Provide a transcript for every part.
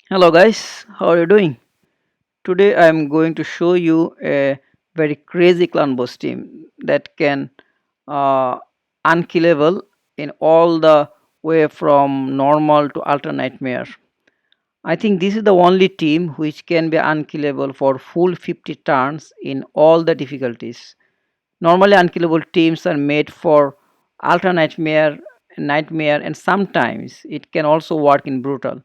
Hello guys, how are you doing? Today I am going to show you a very crazy clan boss team that can unkillable in all the way from normal to ultra nightmare. I think this is the only team which can be unkillable for full 50 turns in all the difficulties. Normally unkillable teams are made for ultra nightmare and sometimes it can also work in brutal.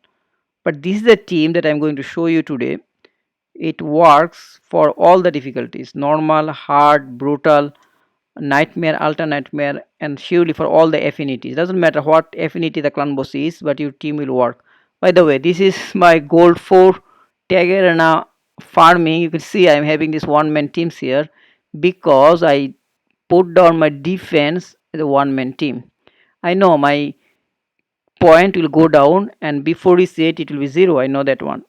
But this is the team that I'm going to show you today. It works for all the difficulties: normal, hard, brutal, nightmare, ultra nightmare, and surely for all the affinities. Doesn't matter what affinity the clan boss is, but your team will work. By the way, this is my gold 4 Tiger and farming. You can see I'm having this one man teams here because I put down my defense as a one man team. I know my point will go down and before reset it will be 0. I know that one,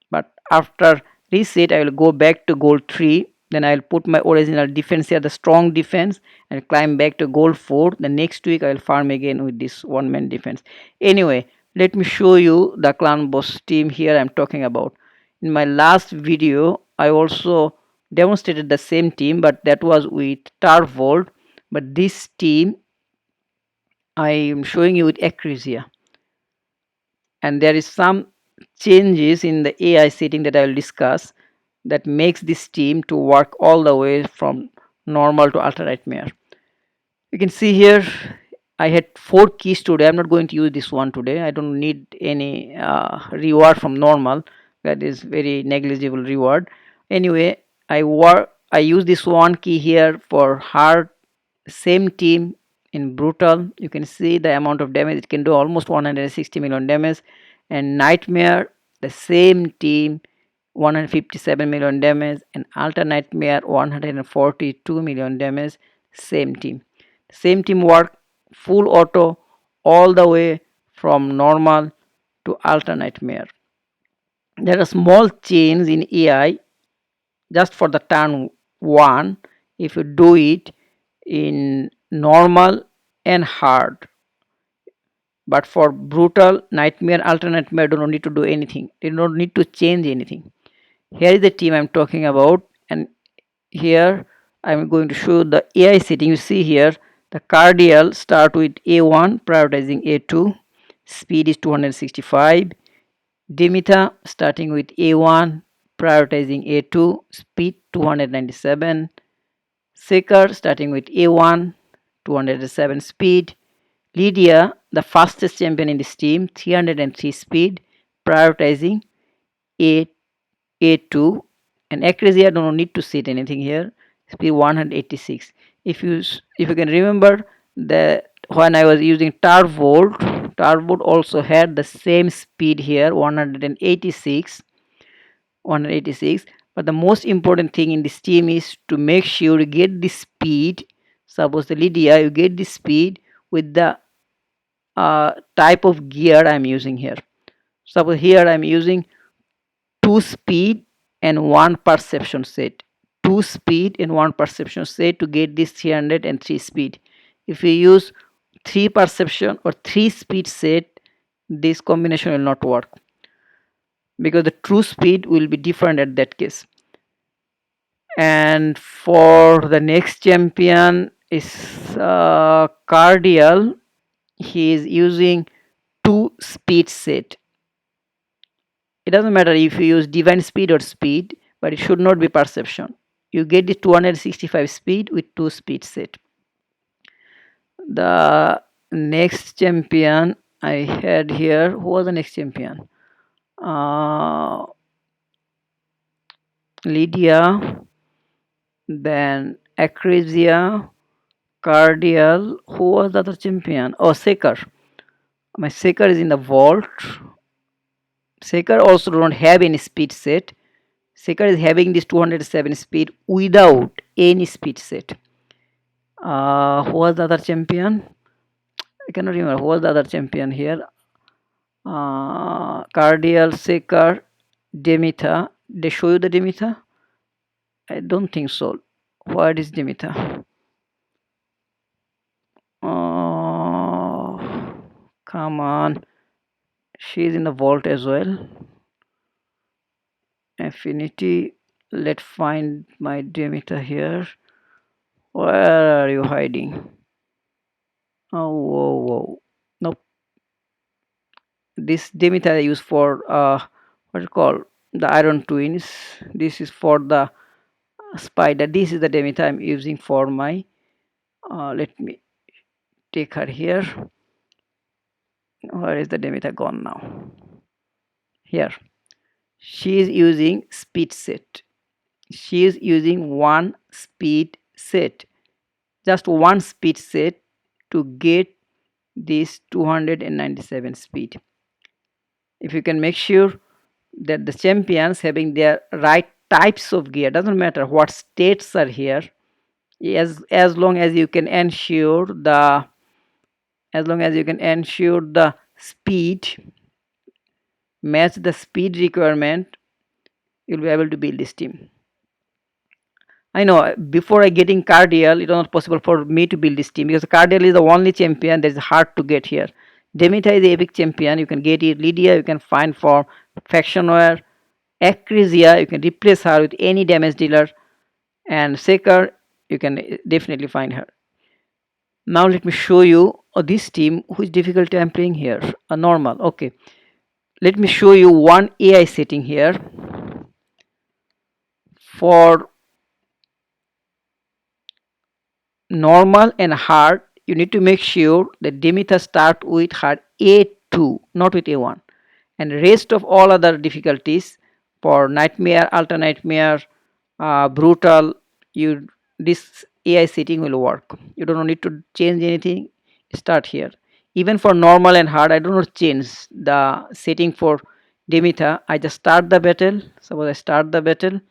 but after reset I will go back to gold 3. Then I will put my original defense here, the strong defense, and climb back to gold 4. The next week I will farm again with this one man defense. Anyway, let me show you the clan boss team here I'm talking about. In my last video I also demonstrated the same team, but that was with Tarvold. But this team I am showing you with Acrizia, and there is some changes in the AI setting that I will discuss that makes this team to work all the way from normal to ultra nightmare. You can see here I had 4 keys today. I'm not going to use this one today. I don't need any reward from normal. That is very negligible reward. Anyway, I use this one key here for hard. Same team in brutal. You can see the amount of damage it can do, almost 160 million damage. And nightmare, the same team, 157 million damage, and ultra nightmare 142 million damage. Same team work, full auto, all the way from normal to ultra nightmare. There are small changes in AI just for the turn 1 if you do it in normal and hard. But for brutal, nightmare, ultra nightmare, do not need to do anything. They don't need to change anything. Here is the team I'm talking about, and here I'm going to show the AI setting. You see here the cardial start with A1, prioritizing A2, speed is 265. Demeter starting with A1, prioritizing A2, speed 297. Seeker starting with A1, 207 speed. Lydia, the fastest champion in this team, 303 speed, prioritizing A, A2. And Acrizia don't need to set anything here, speed 186. If you can remember that when I was using Tarvold also had the same speed here, 186. But the most important thing in this team is to make sure you get the speed. Suppose the Lydia, you get the speed with the type of gear I'm using here. Suppose here I'm using 2 speed and 1 perception set. 2 speed and 1 perception set to get this 303 speed. If you use 3 perception or 3 speed set, this combination will not work because the true speed will be different at that case. And for the next champion is Cardial. He is using 2 speed set. It doesn't matter if you use divine speed or speed, but it should not be perception. You get the 265 speed with 2 speed set. The next champion I had here, who was the next champion? Lydia, then Acrizia, Cardial. Who was the other champion? Oh, Seeker. My Seeker is in the vault. Seeker also don't have any speed set. Seeker is having this 207 speed without any speed set. Who was the other champion? I cannot remember who was the other champion here. Cardial, Seeker, Demeter. They show you the Demeter? I don't think so. What is Demeter? Oh, come on. She is in the vault as well. Affinity. Let's find my Demeter here. Where are you hiding? Oh, whoa, whoa. Nope. This Demeter I use for what you call the iron twins. This is for the spider. This is the Demeter I'm using for my. Let me take her here. Where is the Demeter gone now? Here. She is using speed set. She is using one speed set. Just one speed set to get this 297 speed. If you can make sure that the champions having their right types of gear, doesn't matter what states are here, as long as you can ensure the speed match the speed requirement, you'll be able to build this team. I know before I getting Cardial, it was not possible for me to build this team because Cardial is the only champion that is hard to get here. Demeter is the epic champion. You can get it. Lydia, you can find for Factionware. Acrizia, you can replace her with any damage dealer. And Seeker, you can definitely find her. Now let me show you this team, which difficulty I'm playing here. A normal. Okay. Let me show you one AI setting here. For normal and hard, you need to make sure that Demeter start with her A2, not with A1. And rest of all other difficulties for nightmare, ultra nightmare, brutal, you this AI setting will work. You don't need to change anything. Start here. Even for normal and hard, I do not change the setting for Demeter. I just start the battle. Suppose I start the battle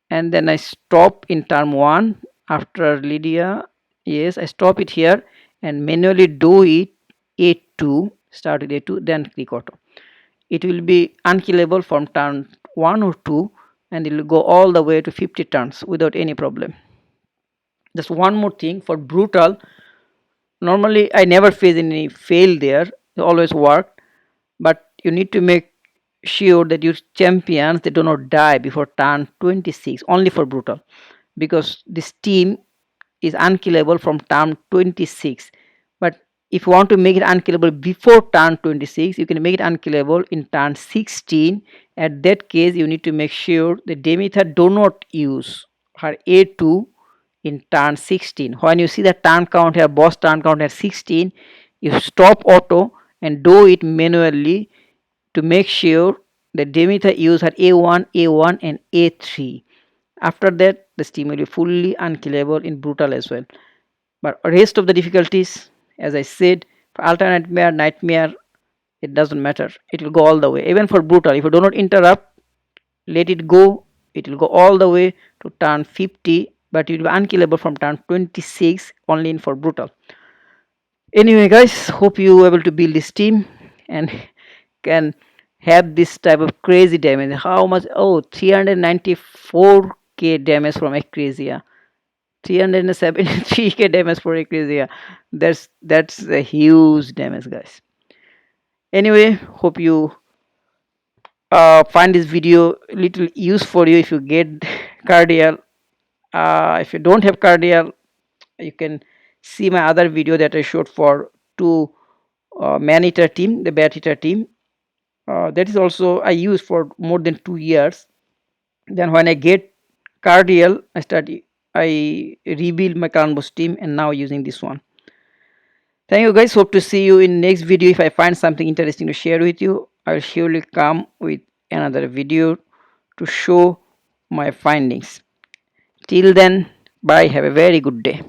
and then I stop in turn 1 after Lydia. Yes, I stop it here and manually do it A2, start with A2, then click auto. It will be unkillable from turn 1 or 2 and it will go all the way to 50 turns without any problem. Just one more thing for brutal, normally I never face any fail there, it always work, but you need to make sure that your champions they do not die before turn 26 only for brutal, because this team is unkillable from turn 26. But if you want to make it unkillable before turn 26, you can make it unkillable in turn 16. At that case, you need to make sure the Demeter do not use her A2 in turn 16. When you see the turn count here, boss turn count at 16, you stop auto and do it manually to make sure the Demeter use her A1, A1 and A3. After that, the team will be fully unkillable in brutal as well. But rest of the difficulties, as I said, for alternate nightmare, it doesn't matter. It will go all the way. Even for brutal, if you do not interrupt, let it go, it will go all the way to turn 50, but it will be unkillable from turn 26 only in for brutal. Anyway, guys, hope you were able to build this team and can have this type of crazy damage. How much? Oh, 394k damage from Acrizia. 373k damage for Acrizia. That's a huge damage, guys. Anyway, hope you find this video little use for you if you get cardial. If you don't have cardial, you can see my other video that I showed for two man eater team, the bat eater team. That is also I use for more than 2 years. Then when I get cardial, I rebuild my Canvas team and now using this one. Thank you guys. Hope to see you in next video. If I find something interesting to share with you, I'll surely come with another video to show my findings. Till then, bye. Have a very good day.